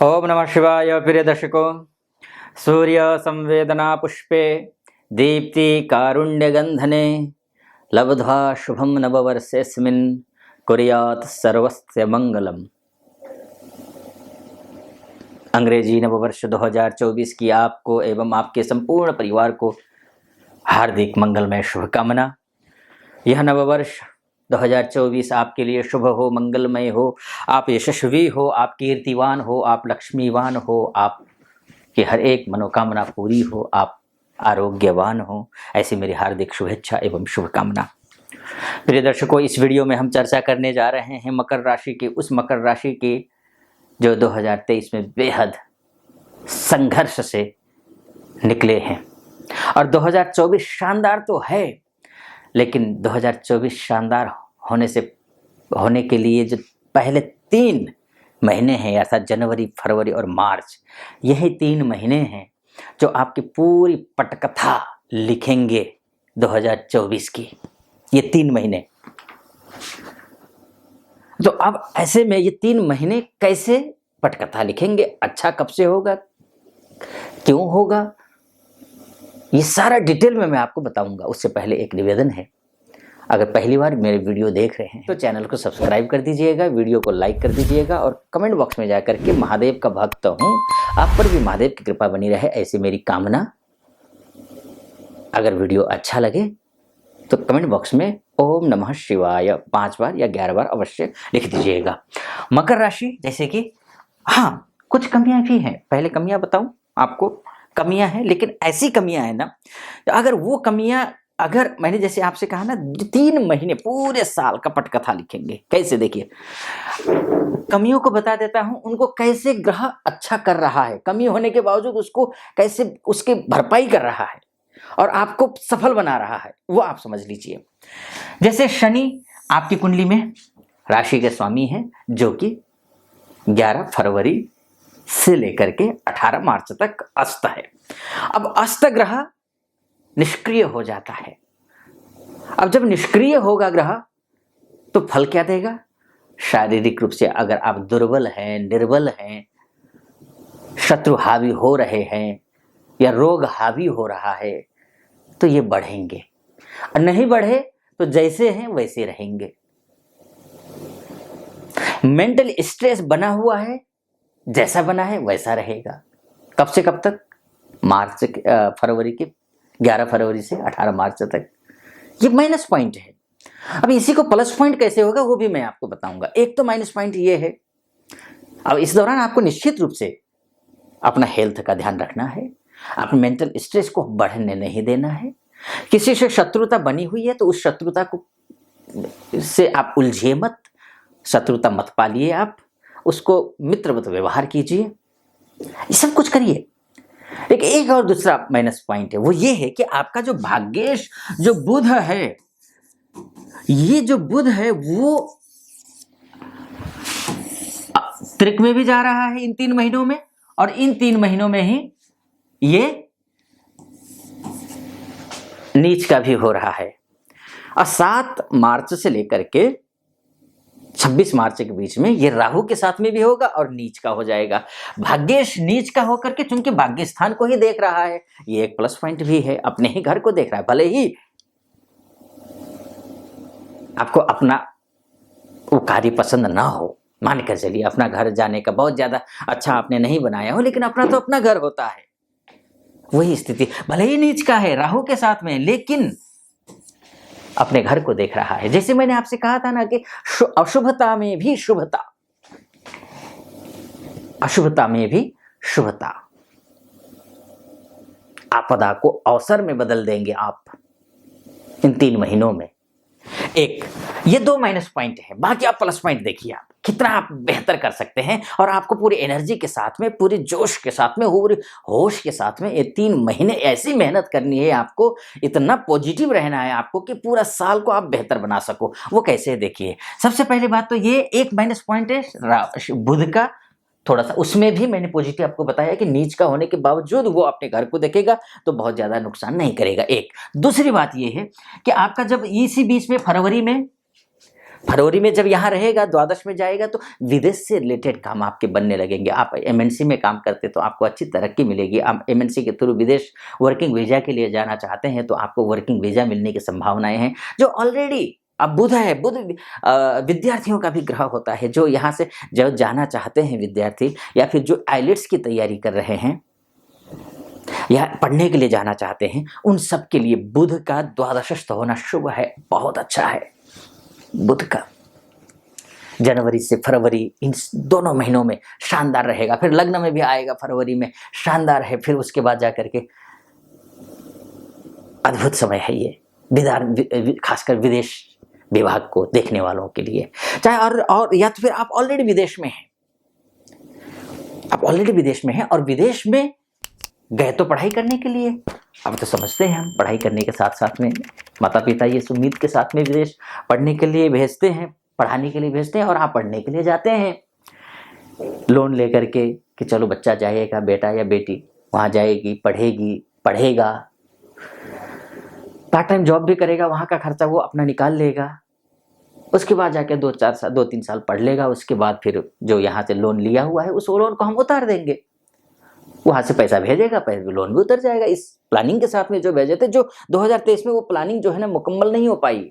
ओम नमः शिवाय। प्रिय दर्शकों, सूर्य संवेदना पुष्पे दीप्ति कारुण्य गंधने लब्ध्वा शुभम नववर्षेस्मिन् कुर्यात् सर्वस्य मंगलम। अंग्रेजी नववर्ष 2024 की आपको एवं आपके संपूर्ण परिवार को हार्दिक मंगलमय शुभकामना। यह नववर्ष 2024 आपके लिए शुभ हो, मंगलमय हो, आप यशस्वी हो, आप कीर्तिवान हो, आप लक्ष्मीवान हो, आप कि हर एक मनोकामना पूरी हो, आप आरोग्यवान हो, ऐसी मेरी हार्दिक शुभेच्छा एवं शुभकामना। प्रिय दर्शकों, इस वीडियो में हम चर्चा करने जा रहे हैं मकर राशि के, उस मकर राशि के जो 2023 में बेहद संघर्ष से निकले हैं। और 2024 शानदार तो है, लेकिन 2024 शानदार होने के लिए जो पहले 3 महीने हैं, अर्थात जनवरी, फरवरी और मार्च, यही 3 महीने हैं जो आपकी पूरी पटकथा लिखेंगे 2024 की। ये 3 महीने, तो अब ऐसे में ये 3 महीने कैसे पटकथा लिखेंगे, अच्छा कब से होगा, क्यों होगा, ये सारा डिटेल में मैं आपको बताऊंगा। उससे पहले एक निवेदन है, अगर पहली बार मेरे वीडियो देख रहे हैं तो चैनल को सब्सक्राइब कर दीजिएगा, वीडियो को लाइक कर दीजिएगा और कमेंट बॉक्स में जाकर के महादेव का भक्त हूँ, आप पर भी महादेव की कृपा बनी रहे, ऐसी मेरी कामना। अगर वीडियो अच्छा लगे तो कमेंट बॉक्स में ओम नमः शिवाय 5 बार या 11 बार अवश्य लिख दीजिएगा। मकर राशि, जैसे कि हाँ, कुछ कमियां भी हैं। पहले कमियां बताऊं आपको। कमियां हैं, लेकिन ऐसी कमियां हैं ना, अगर वो कमियां, अगर मैंने जैसे आपसे कहा ना 3 महीने पूरे साल का पटकथा लिखेंगे, कैसे, देखिए कमियों को बता देता हूं, उनको कैसे ग्रह अच्छा कर रहा है, कमी होने के बावजूद उसको कैसे उसकी भरपाई कर रहा है और आपको सफल बना रहा है, वो आप समझ लीजिए। जैसे शनि आपकी कुंडली में राशि के स्वामी हैं, जो कि 11 फरवरी से लेकर के 18 मार्च तक अस्त है। अब अस्त ग्रह निष्क्रिय हो जाता है। अब जब निष्क्रिय होगा ग्रह तो फल क्या देगा? शारीरिक रूप से अगर आप दुर्बल हैं, निर्बल हैं, शत्रु हावी हो रहे हैं या रोग हावी हो रहा है, तो ये बढ़ेंगे, और नहीं बढ़े तो जैसे हैं वैसे रहेंगे। मेंटल स्ट्रेस बना हुआ है, जैसा बना है वैसा रहेगा। कब से कब तक? मार्च फरवरी के 11 फरवरी से 18 मार्च तक। ये माइनस पॉइंट है। अब इसी को प्लस पॉइंट कैसे होगा वो भी मैं आपको बताऊंगा। एक तो माइनस पॉइंट ये है, अब इस दौरान आपको निश्चित रूप से अपना हेल्थ का ध्यान रखना है, अपने मेंटल स्ट्रेस को बढ़ने नहीं देना है। किसी से शत्रुता बनी हुई है तो उस शत्रुता को से आप उलझिए मत, शत्रुता मत पालिए, आप उसको मित्रवत व्यवहार कीजिए, ये सब कुछ करिए। लेकिन एक और दूसरा माइनस पॉइंट है, वो ये है कि आपका जो भाग्येश जो बुध है, ये जो बुध है वो त्रिक में भी जा रहा है इन 3 महीनों में, और इन 3 महीनों में ही ये नीच का भी हो रहा है। और 7 मार्च से लेकर के 26 मार्च के बीच में ये राहु के साथ में भी होगा और नीच का हो जाएगा। भाग्येश नीच का होकर के, चूंकि भाग्य स्थान को ही देख रहा है, ये एक प्लस पॉइंट भी है, अपने ही घर को देख रहा है। भले ही आपको अपना वो कार्य पसंद ना हो, मान कर चलिए अपना घर जाने का बहुत ज्यादा अच्छा आपने नहीं बनाया हो, लेकिन अपना तो अपना घर होता है। वही स्थिति, भले ही नीच का है राहु के साथ में, लेकिन अपने घर को देख रहा है। जैसे मैंने आपसे कहा था ना कि अशुभता में भी शुभता, अशुभता में भी शुभता, आपदा को अवसर में बदल देंगे आप इन 3 महीनों में। एक ये 2 माइनस पॉइंट है, बाकी आप प्लस पॉइंट देखिए, आप कितना आप बेहतर कर सकते हैं। और आपको पूरी एनर्जी के साथ में, पूरी जोश के साथ में, पूरी होश के साथ में ये 3 महीने ऐसी मेहनत करनी है आपको, इतना पॉजिटिव रहना है आपको कि पूरा साल को आप बेहतर बना सको। वो कैसे, देखिए सबसे पहली बात तो ये एक माइनस पॉइंट है बुध का, थोड़ा सा उसमें भी मैंने पॉजिटिव आपको बताया कि नीच का होने के बावजूद वो अपने घर को देखेगा तो बहुत ज्यादा नुकसान नहीं करेगा। एक दूसरी बात ये है कि आपका जब इसी बीच में फरवरी में फरवरी में जब यहाँ रहेगा, द्वादश में जाएगा, तो विदेश से रिलेटेड काम आपके बनने लगेंगे। आप एमएनसी में काम करते तो आपको अच्छी तरक्की मिलेगी। आप एमएनसी के थ्रू विदेश वर्किंग वीजा के लिए जाना चाहते हैं तो आपको वर्किंग वीजा मिलने की संभावनाएं हैं। जो ऑलरेडी अब बुध है, बुध विद्यार्थियों का भी ग्रह होता है। जो यहाँ से जो जाना चाहते हैं विद्यार्थी, या फिर जो आइलेट्स की तैयारी कर रहे हैं या पढ़ने के लिए जाना चाहते हैं, उन सब के लिए बुध का द्वादशस्थ होना शुभ है, बहुत अच्छा है। बुध का जनवरी से फरवरी, इन दोनों महीनों में शानदार रहेगा। फिर लग्न में भी आएगा फरवरी में, शानदार है। फिर उसके बाद जाकर के अद्भुत समय है ये, खासकर विदेश विभाग को देखने वालों के लिए। चाहे और या तो फिर आप ऑलरेडी विदेश में हैं, आप ऑलरेडी विदेश में हैं और विदेश में गए तो पढ़ाई करने के लिए। अब तो समझते हैं हम, पढ़ाई करने के साथ साथ में माता पिता ये उम्मीद के साथ में विदेश पढ़ने के लिए भेजते हैं, पढ़ाने के लिए भेजते हैं, और आप पढ़ने के लिए जाते हैं लोन लेकर के कि चलो बच्चा जाएगा, बेटा या बेटी वहाँ जाएगी, पढ़ेगी, पढ़ेगा, पार्ट टाइम जॉब भी करेगा, वहाँ का खर्चा वो अपना निकाल लेगा। उसके बाद जाके 2-3 साल पढ़ लेगा। उसके बाद फिर जो यहाँ से लोन लिया हुआ है उस लोन को हम उतार देंगे, वहां से पैसा भेजेगा, पैसे लोन भी उतर जाएगा। इस प्लानिंग के साथ में जो भेजे थे, जो 2023 में वो प्लानिंग जो है ना मुकम्मल नहीं हो पाई,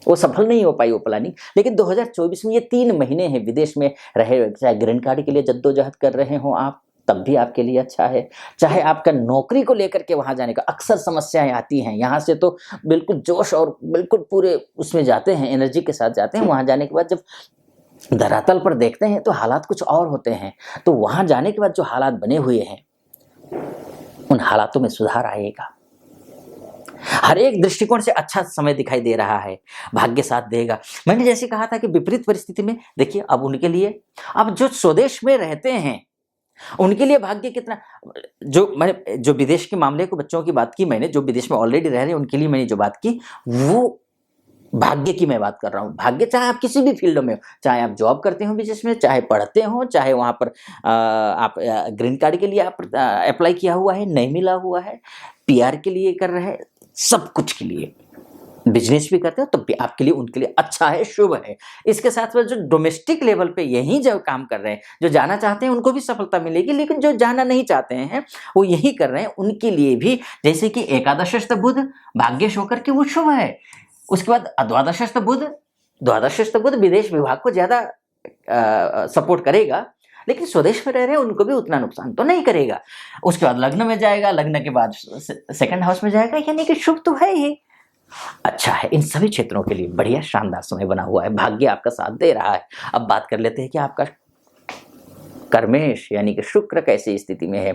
वो सफल नहीं हो पाई वो प्लानिंग। लेकिन 2024 में ये 3 महीने हैं विदेश में रहे, चाहे ग्रीन कार्ड के लिए जद्दोजहद कर रहे हो आप, तब भी आपके लिए अच्छा है। चाहे आपका नौकरी को लेकर के वहां जाने का, अक्सर समस्याएं आती हैं। यहाँ से तो बिल्कुल जोश और बिल्कुल पूरे उसमें जाते हैं, एनर्जी के साथ जाते हैं। वहां जाने के बाद जब धरातल पर देखते हैं तो हालात कुछ और होते हैं। तो वहां जाने के बाद जो हालात बने हुए हैं, उन हालातों में सुधार आएगा। हर एक दृष्टिकोण से अच्छा समय दिखाई दे रहा है, भाग्य साथ देगा। मैंने जैसे कहा था कि विपरीत परिस्थिति में देखिए, अब उनके लिए, अब जो स्वदेश में रहते हैं उनके लिए भाग्य कितना, जो विदेश के मामले को, बच्चों की बात की मैंने, जो विदेश में ऑलरेडी रह रहे हैं उनके लिए मैंने जो बात की, वो भाग्य की मैं बात कर रहा हूँ। भाग्य चाहे आप किसी भी फील्ड में हो, चाहे आप जॉब करते हो विदेश में, चाहे पढ़ते हो, चाहे वहाँ पर आप ग्रीन कार्ड के लिए आप अप्लाई किया हुआ है, नहीं मिला हुआ है, पीआर के लिए कर रहे हैं, सब कुछ के लिए, बिजनेस भी करते हो तो आपके लिए, उनके लिए अच्छा है, शुभ है। इसके साथ में जो डोमेस्टिक लेवल पे यही जो काम कर रहे हैं, जो जाना चाहते हैं उनको भी सफलता मिलेगी, लेकिन जो जाना नहीं चाहते हैं वो यही कर रहे हैं, उनके लिए भी, जैसे कि एकादशस्थ बुध भाग्यश होकर के वो शुभ है। उसके बाद द्वादशस्थ बुध विदेश विभाग को ज्यादा सपोर्ट करेगा, लेकिन स्वदेश में रह रहे हैं उनको भी उतना नुकसान तो नहीं करेगा। उसके बाद लग्न में जाएगा, लग्न के बाद सेकंड हाउस में जाएगा, यानी कि शुभ तो है ही, अच्छा है। इन सभी क्षेत्रों के लिए बढ़िया शानदार समय बना हुआ है, भाग्य आपका साथ दे रहा है। अब बात कर लेते हैं कि आपका कर्मेश यानी कि शुक्र कैसी स्थिति में है।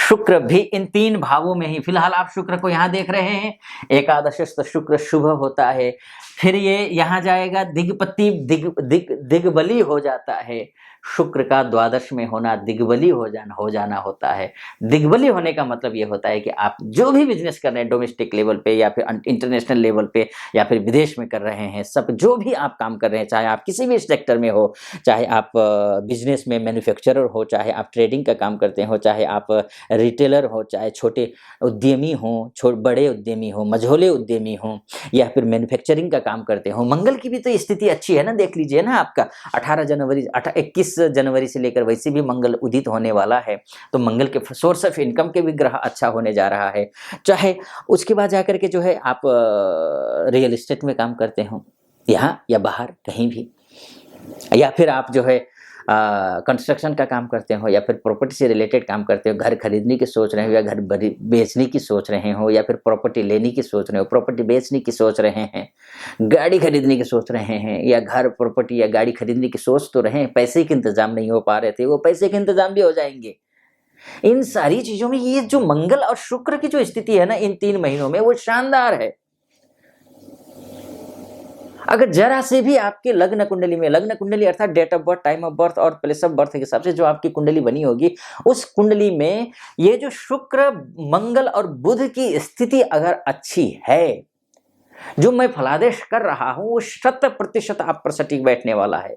शुक्र भी इन 3 भावों में ही, फिलहाल आप शुक्र को यहाँ देख रहे हैं, एकादशस्थ शुक्र शुभ होता है। फिर ये यहाँ जाएगा, दिग्पति दिग्बली हो जाता है। शुक्र का द्वादश में होना दिग्बली हो जाना होता है। दिग्बली होने का मतलब ये होता है कि आप जो भी बिजनेस कर रहे हैं, डोमेस्टिक लेवल पे या फिर इंटरनेशनल लेवल पे या फिर विदेश में कर रहे हैं, सब जो भी आप काम कर रहे हैं, चाहे आप किसी भी सेक्टर में हो, चाहे आप बिजनेस में मैन्युफैक्चरर हो, चाहे आप ट्रेडिंग का काम करते हो, चाहे आप रिटेलर हो, चाहे छोटे उद्यमी हो, बड़े उद्यमी हो, मझोले उद्यमी हो, या फिर मैन्युफैक्चरिंग का काम करते हो, मंगल की भी तो स्थिति अच्छी है ना। देख लीजिए ना, आपका 21 जनवरी से लेकर वैसे भी मंगल उदित होने वाला है, तो मंगल के सोर्स ऑफ इनकम के भी ग्रह अच्छा होने जा रहा है। चाहे उसके बाद जाकर के जो है आप रियल एस्टेट में काम करते हो, यहाँ या बाहर कहीं भी, या फिर आप जो है कंस्ट्रक्शन का काम करते हो, या फिर प्रॉपर्टी से रिलेटेड काम करते हो, घर खरीदने की सोच रहे हो या घर बेचने की सोच रहे हो, या फिर प्रॉपर्टी लेने की सोच रहे हो, प्रॉपर्टी बेचने की सोच रहे हैं, गाड़ी खरीदने की सोच रहे हैं, या घर प्रॉपर्टी या गाड़ी खरीदने की सोच तो रहे हैं, पैसे के इंतजाम नहीं हो पा रहे थे, वो पैसे के इंतजाम भी हो जाएंगे। इन सारी चीजों में ये जो मंगल और शुक्र की जो स्थिति है ना इन 3 महीनों में, वो शानदार है। अगर जरा से भी आपके लग्न कुंडली में, लग्न कुंडली अर्थात date of birth, time of birth और प्लेस ऑफ बर्थ के हिसाब से जो आपकी कुंडली बनी होगी, उस कुंडली में ये जो शुक्र, मंगल और बुध की स्थिति अगर अच्छी है, जो मैं फलादेश कर रहा हूं वो 100% आप पर सटीक बैठने वाला है।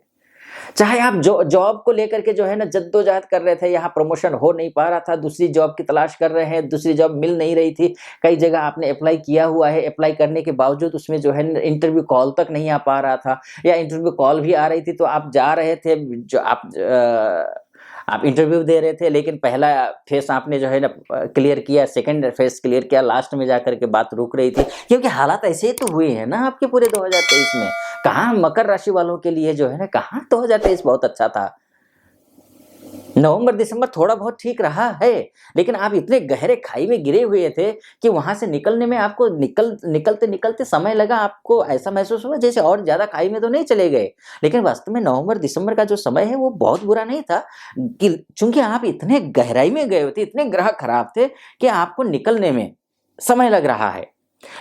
चाहे आप जॉब को लेकर के जो है ना जद्दोजहद कर रहे थे, यहाँ प्रमोशन हो नहीं पा रहा था, दूसरी जॉब की तलाश कर रहे हैं, दूसरी जॉब मिल नहीं रही थी, कई जगह आपने अप्लाई किया हुआ है, अप्लाई करने के बावजूद उसमें जो है इंटरव्यू कॉल तक नहीं आ पा रहा था, या इंटरव्यू कॉल भी आ रही थी तो आप जा रहे थे, जो आप इंटरव्यू दे रहे थे, लेकिन पहला फेस आपने जो है ना क्लियर किया, सेकंड फेस क्लियर किया, लास्ट में जाकर के बात रुक रही थी, क्योंकि हालात ऐसे ही तो हुए हैं ना आपके पूरे 2023 में। कहाँ मकर राशि वालों के लिए जो है ना, कहाँ 2023 बहुत अच्छा था। नवंबर दिसंबर थोड़ा बहुत ठीक रहा है, लेकिन आप इतने गहरे खाई में गिरे हुए थे कि वहां से निकलने में आपको निकलते निकलते समय लगा, आपको ऐसा महसूस हुआ जैसे और ज्यादा खाई में तो नहीं चले गए, लेकिन वास्तव में नवंबर दिसंबर का जो समय है वो बहुत बुरा नहीं था, कि चूंकि आप इतने गहराई में गए थे, इतने ग्रह खराब थे कि आपको निकलने में समय लग रहा है।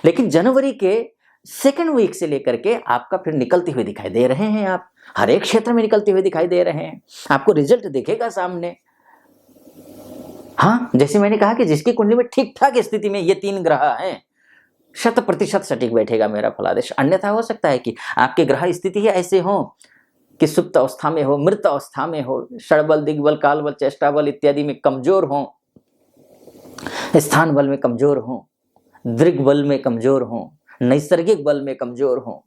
लेकिन जनवरी के सेकेंड वीक से लेकर के आपका फिर निकलते हुए दिखाई दे रहे हैं, आप हर एक क्षेत्र में निकलते हुए दिखाई दे रहे हैं, आपको रिजल्ट दिखेगा सामने। हाँ, जैसे मैंने कहा कि जिसकी कुंडली में ठीक ठाक स्थिति में ये 3 ग्रह हैं, 100% सटीक बैठेगा मेरा फलादेश। अन्यथा हो सकता है कि आपके ग्रह स्थिति ही ऐसे हो कि सुप्त अवस्था में हो, मृत अवस्था में हो, षड़बल, दिग्बल, कालबल, चेष्टा बल इत्यादि में कमजोर हो, स्थान बल में कमजोर हो, दृग बल में कमजोर हो, नैसर्गिक बल में कमजोर हो,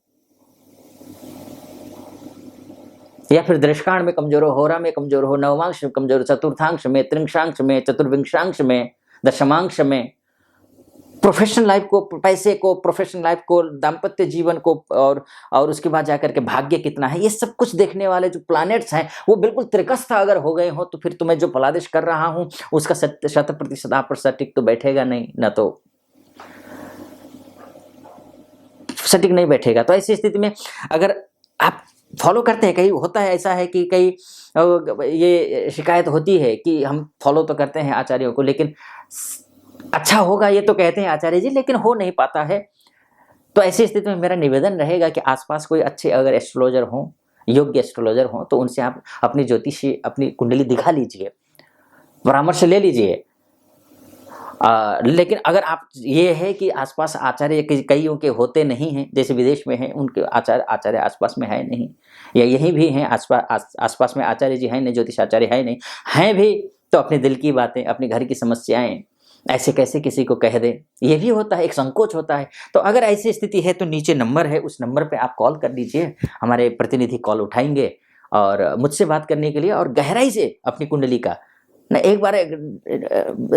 या फिर दृष्कांड में कमजोर हो, होरा में कमजोर हो, नवमांश में कमजोर हो, चतुर्थांश में, त्रिंशांश में, चतुर्विंशांश में, दशमांश में, प्रोफेशनल लाइफ को, पैसे को, प्रोफेशनल लाइफ को, दाम्पत्य जीवन को, और उसके बाद जाकर के भाग्य कितना है, ये सब कुछ देखने वाले जो प्लैनेट्स हैं वो बिल्कुल त्रिकस्थ अगर हो गए हो, तो फिर तुम्हें जो फलादेश कर रहा हूं उसका 100% आप पर सटीक तो बैठेगा नहीं, ना तो सटीक नहीं बैठेगा। तो ऐसी स्थिति में अगर आप फॉलो करते हैं, कहीं होता है ऐसा है कि कई ये शिकायत होती है कि हम फॉलो तो करते हैं आचार्यों को, लेकिन अच्छा होगा ये तो कहते हैं आचार्य जी, लेकिन हो नहीं पाता है। तो ऐसी स्थिति में मेरा निवेदन रहेगा कि आसपास कोई अच्छे अगर एस्ट्रोलॉजर हो, योग्य एस्ट्रोलॉजर हो, तो उनसे आप अपनी ज्योतिषी, अपनी कुंडली दिखा लीजिए, परामर्श ले लीजिए। लेकिन अगर आप ये है कि आसपास आचार्य कईयों के होते नहीं हैं, जैसे विदेश में हैं, उनके आचार्य आसपास में है नहीं, या यहीं भी हैं आसपास में आचार्य जी हैं नहीं, ज्योतिष आचार्य है नहीं, हैं भी तो अपने दिल की बातें, अपने घर की समस्याएं ऐसे कैसे किसी को कह दे, ये भी होता है, एक संकोच होता है। तो अगर ऐसी स्थिति है तो नीचे नंबर है, उस नंबर पे आप कॉल कर लीजिए, हमारे प्रतिनिधि कॉल उठाएंगे और मुझसे बात करने के लिए, और गहराई से अपनी कुंडली का ना एक बार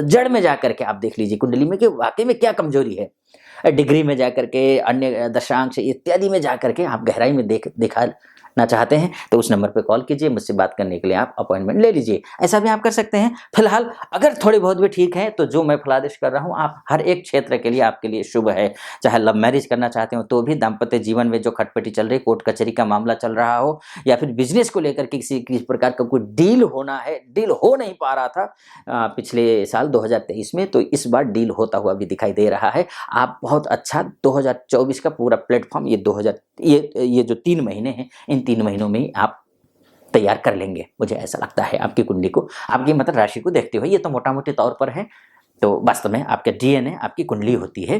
जड़ में जाकर के आप देख लीजिए कुंडली में कि वाकई में क्या कमजोरी है। डिग्री में जाकर के, अन्य दशांश इत्यादि में जाकर के आप गहराई में दिखाना चाहते हैं तो उस नंबर पे कॉल कीजिए, मुझसे बात करने के लिए आप अपॉइंटमेंट ले लीजिए, ऐसा भी आप कर सकते हैं। फिलहाल अगर थोड़ी बहुत भी ठीक है तो जो मैं फलादेश कर रहा हूँ आप हर एक क्षेत्र के लिए आपके लिए शुभ है। चाहे लव मैरिज करना चाहते हो तो भी, दाम्पत्य जीवन में जो खटपटी चल रही, कोर्ट कचहरी का मामला चल रहा हो, या फिर बिजनेस को लेकर के किसी प्रकार का कोई डील होना है, डील हो नहीं पा रहा था पिछले साल 2023 में, तो इस बार डील होता हुआ भी दिखाई दे रहा है। आप बहुत अच्छा 2024 का पूरा प्लेटफॉर्म ये जो 3 महीने हैं, इन 3 महीनों में ही आप तैयार कर लेंगे, मुझे ऐसा लगता है। आपकी कुंडली को, आपकी मतलब राशि को देखते हुए, ये तो मोटा मोटी तौर पर है, तो वास्तव में आपका डीएनए आपकी कुंडली होती है।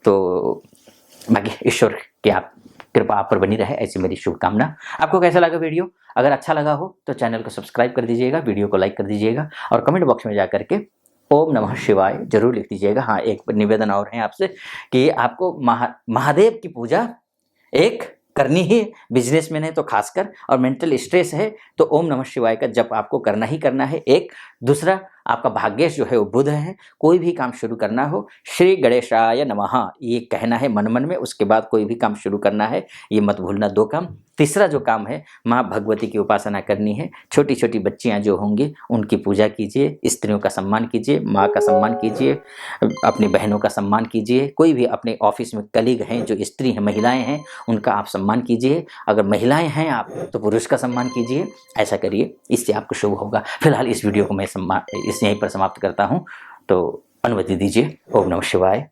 तो बाकी ईश्वर की आप कृपा आप पर बनी रहे, ऐसी मेरी शुभकामना। आपको कैसा लगा वीडियो? अगर अच्छा लगा हो तो चैनल को सब्सक्राइब कर दीजिएगा, वीडियो को लाइक कर दीजिएगा, और कमेंट बॉक्स में जाकर के ओम नमः शिवाय जरूर लिख दीजिएगा। हाँ, एक निवेदन और है आपसे कि आपको महादेव की पूजा एक करनी ही, बिजनेसमैन है तो खासकर, और मेंटल स्ट्रेस है तो ओम नमः शिवाय का जप आपको करना ही करना है। एक दूसरा, आपका भाग्येश जो है वो बुध है, कोई भी काम शुरू करना हो श्री गणेशाय नमः ये कहना है मन मन में, उसके बाद कोई भी काम शुरू करना है, ये मत भूलना। 2 काम। तीसरा जो काम है, माँ भगवती की उपासना करनी है, छोटी छोटी बच्चियाँ जो होंगी उनकी पूजा कीजिए, स्त्रियों का सम्मान कीजिए, माँ का सम्मान कीजिए, अपनी बहनों का सम्मान कीजिए, कोई भी अपने ऑफिस में कलीग हैं जो स्त्री हैं, महिलाएं हैं, उनका आप सम्मान कीजिए, अगर महिलाएं हैं आप तो पुरुष का सम्मान कीजिए, ऐसा करिए, इससे आपको शुभ होगा। फिलहाल इस वीडियो को मैं यहीं पर समाप्त करता हूँ, तो अनुमति दीजिए। ओम नमः शिवाय।